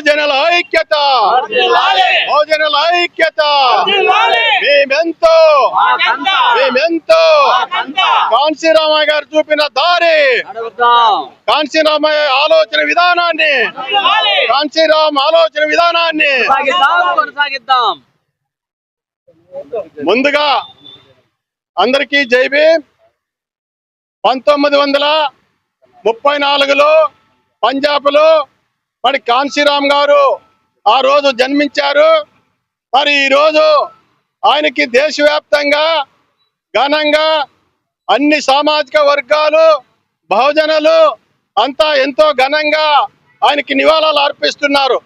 బహుజనుల ఐక్యత, బహుజనుల ఐక్యత. మేమెంతో కాంశీరామయ్య గారు చూపిన దారి, కాంశీరామయ్య ఆలోచన విధానాన్ని, కాంశీరామ్ ఆలోచన విధానాన్ని కొనసాగిద్దాం. ముందుగా అందరికీ జై భీమ్. 1934లో పంజాబ్లో మరి కాంశీరామ్ గారు ఆ రోజు జన్మించారు. మరి ఈరోజు ఆయనకి దేశవ్యాప్తంగా ఘనంగా అన్ని సామాజిక వర్గాలు, బహుజనులు అంతా ఎంతో ఘనంగా ఆయనకి నివాళులు అర్పిస్తున్నారు.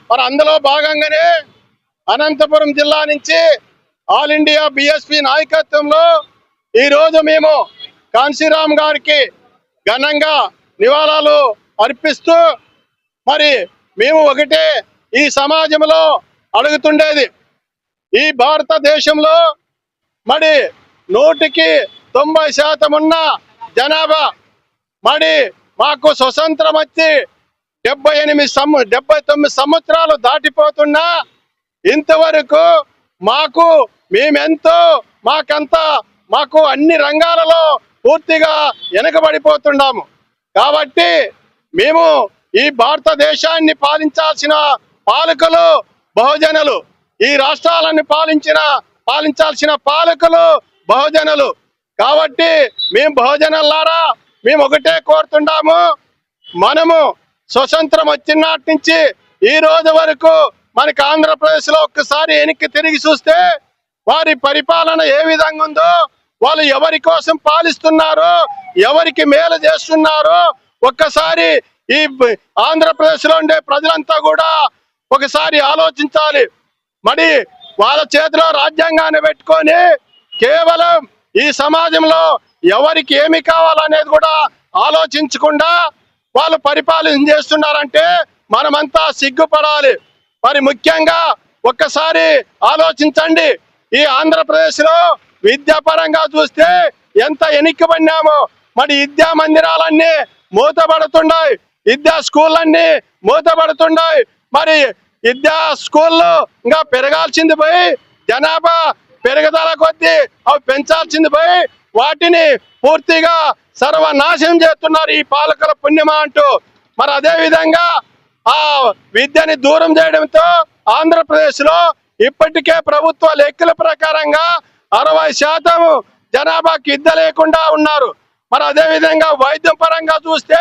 మరి అందులో భాగంగానే అనంతపురం జిల్లా నుంచి ఆల్ ఇండియా బిఎస్పి నాయకత్వంలో ఈరోజు మేము కాంశీరామ్ గారికి ఘనంగా నివాళులు అర్పిస్తూ మరి మేము ఒకటే ఈ సమాజంలో అడుగుతుండేది, ఈ భారతదేశంలో మరి 100% ఉన్న జనాభా మరి మాకు స్వతంత్రం వచ్చి 79 సంవత్సరాలు దాటిపోతున్నా ఇంతవరకు మాకు అన్ని రంగాలలో పూర్తిగా వెనకబడిపోతున్నాము. కాబట్టి మేము ఈ భారతదేశాన్ని పాలించాల్సిన పాలకులు బహుజనులు, ఈ రాష్ట్రాలను పాలించాల్సిన పాలకులు బహుజనులు. కాబట్టి మేము బహుజనులారా మేము ఒకటే కోరుతున్నాము, మనము స్వతంత్రం వచ్చినాటి నుంచి ఈ రోజు వరకు మనకి ఆంధ్రప్రదేశ్ లో ఒక్కసారి వెనక్కి తిరిగి చూస్తే వారి పరిపాలన ఏ విధంగా ఉందో, వాళ్ళు ఎవరి కోసం పాలిస్తున్నారో, ఎవరికి మేలు చేస్తున్నారో ఒక్కసారి ఈ ఆంధ్రప్రదేశ్ లో ఉండే ప్రజలంతా కూడా ఒకసారి ఆలోచించాలి. మరి వాళ్ళ చేతిలో రాజ్యాంగాన్ని పెట్టుకొని కేవలం ఈ సమాజంలో ఎవరికి ఏమి కావాలనేది కూడా ఆలోచించకుండా వాళ్ళు పరిపాలన చేస్తున్నారంటే మనమంతా సిగ్గుపడాలి. మరి ముఖ్యంగా ఒక్కసారి ఆలోచించండి, ఈ ఆంధ్రప్రదేశ్ లో విద్యాపరంగా చూస్తే ఎంత వెనక్కిపడినామో. మరి విద్యా మందిరాలన్నీ మూతబడుతున్నాయి, విద్యా స్కూళ్ళన్నీ మూతబడుతున్నాయి. మరి విద్యా స్కూళ్ళు ఇంకా పెరగాల్సింది పోయి, జనాభా పెరుగుదల కొద్దీ అవి పెంచాల్సింది పోయి వాటిని పూర్తిగా సర్వనాశనం చేస్తున్నారు ఈ పాలకుల పుణ్యమా అంటూ. మరి అదే విధంగా ఆ విద్యని దూరం చేయడంతో ఆంధ్రప్రదేశ్ లో ఇప్పటికే ప్రభుత్వ లెక్కల ప్రకారంగా 60% జనాభాకి విద్య లేకుండా ఉన్నారు. మరి అదే విధంగా వైద్యం పరంగా చూస్తే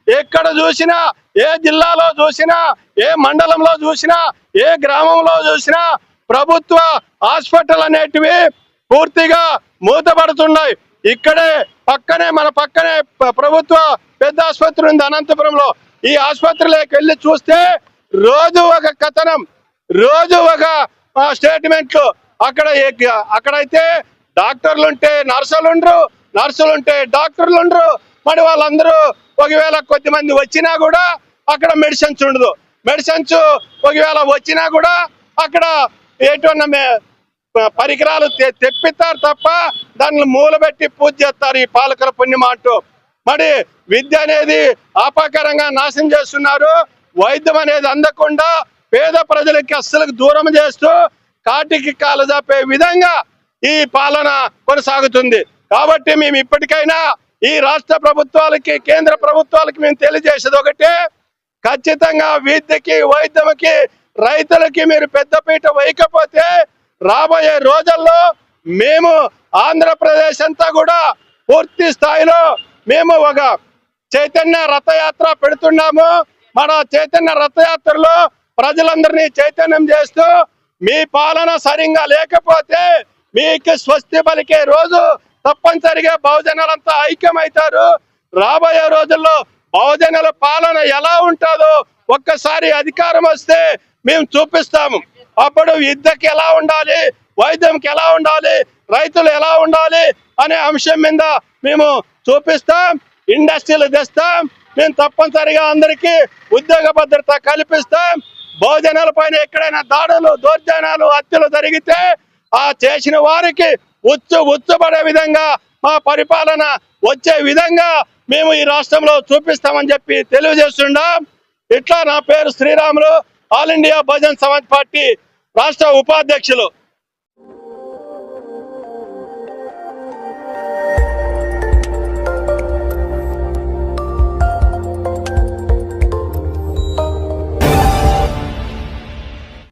ఎక్కడ చూసినా, ఏ జిల్లాలో చూసినా, ఏ మండలంలో చూసినా, ఏ గ్రామంలో చూసినా ప్రభుత్వ హాస్పిటల్ అనేటివి పూర్తిగా మూతపడుతున్నాయి. ఇక్కడే మన పక్కనే ప్రభుత్వ పెద్ద ఆసుపత్రి ఉంది అనంతపురంలో. ఈ ఆసుపత్రిలోకి వెళ్ళి చూస్తే రోజు ఒక కథనం, రోజు ఒక స్టేట్మెంట్లు. అక్కడైతే డాక్టర్లు ఉంటే నర్సులు ఉంటే డాక్టర్లు ఉండరు. మరి వాళ్ళందరూ ఒకవేళ కొద్దిమంది వచ్చినా కూడా అక్కడ మెడిసిన్స్ ఉండదు. మెడిసిన్స్ ఒకవేళ వచ్చినా కూడా అక్కడ ఎటువంటి పరికరాలు తెప్పిస్తారు తప్ప దాన్ని మూలబెట్టి పూజ చేస్తారు ఈ పాలకుల పుణ్యమా అంటూ. మరి విద్య అనేది ఆపాకరంగా నాశనం చేస్తున్నారు. వైద్యం అనేది అందకుండా పేద ప్రజలకి అస్సలు దూరం చేస్తూ కాటికి కాలు జాపే విధంగా ఈ పాలన కొనసాగుతుంది. కాబట్టి మేము ఇప్పటికైనా ఈ రాష్ట్ర ప్రభుత్వాలకి, కేంద్ర ప్రభుత్వాలకి మేము తెలియజేసేది ఒకటే, ఖచ్చితంగా విద్యకి, వైద్యంకి, రైతులకి మీరు పెద్దపీట వేయకపోతే రాబోయే రోజుల్లో మేము ఆంధ్రప్రదేశ్ అంతా కూడా పూర్తి స్థాయిలో మేము ఒక చైతన్య రథయాత్ర పెడుతున్నాము. మన చైతన్య రథయాత్రలో ప్రజలందరినీ చైతన్యం చేస్తూ మీ పాలన సరిగా లేకపోతే మీకు స్వస్తి పలికే రోజు తప్పనిసరిగా బహుజనులంతా ఐక్యమవుతారు. రాబోయే రోజుల్లో బహుజనుల పాలన ఎలా ఉంటుందో ఒక్కసారి అధికారం వస్తే మేము చూపిస్తాము. అప్పుడు విద్యకి ఎలా ఉండాలి, వైద్యంకి ఎలా ఉండాలి, రైతులు ఎలా ఉండాలి అనే అంశం మీద మేము చూపిస్తాం. ఇండస్ట్రీలు తెస్తాం. మేము తప్పనిసరిగా అందరికీ ఉద్యోగ భద్రత కల్పిస్తాం. బహుజనుల పైన ఎక్కడైనా దాడులు, దౌర్జన్యాలు, హత్యలు జరిగితే ఆ చేసిన వారికి ఉచ్చుపడే విధంగా మా పరిపాలన వచ్చే విధంగా మేము ఈ రాష్ట్రంలో చూపిస్తామని చెప్పి తెలియజేస్తున్నాం. ఇట్లా నా పేరు Sriramulu. All India Bahujan Samaj party రాష్ట్ర ఉపాధ్యక్షులు.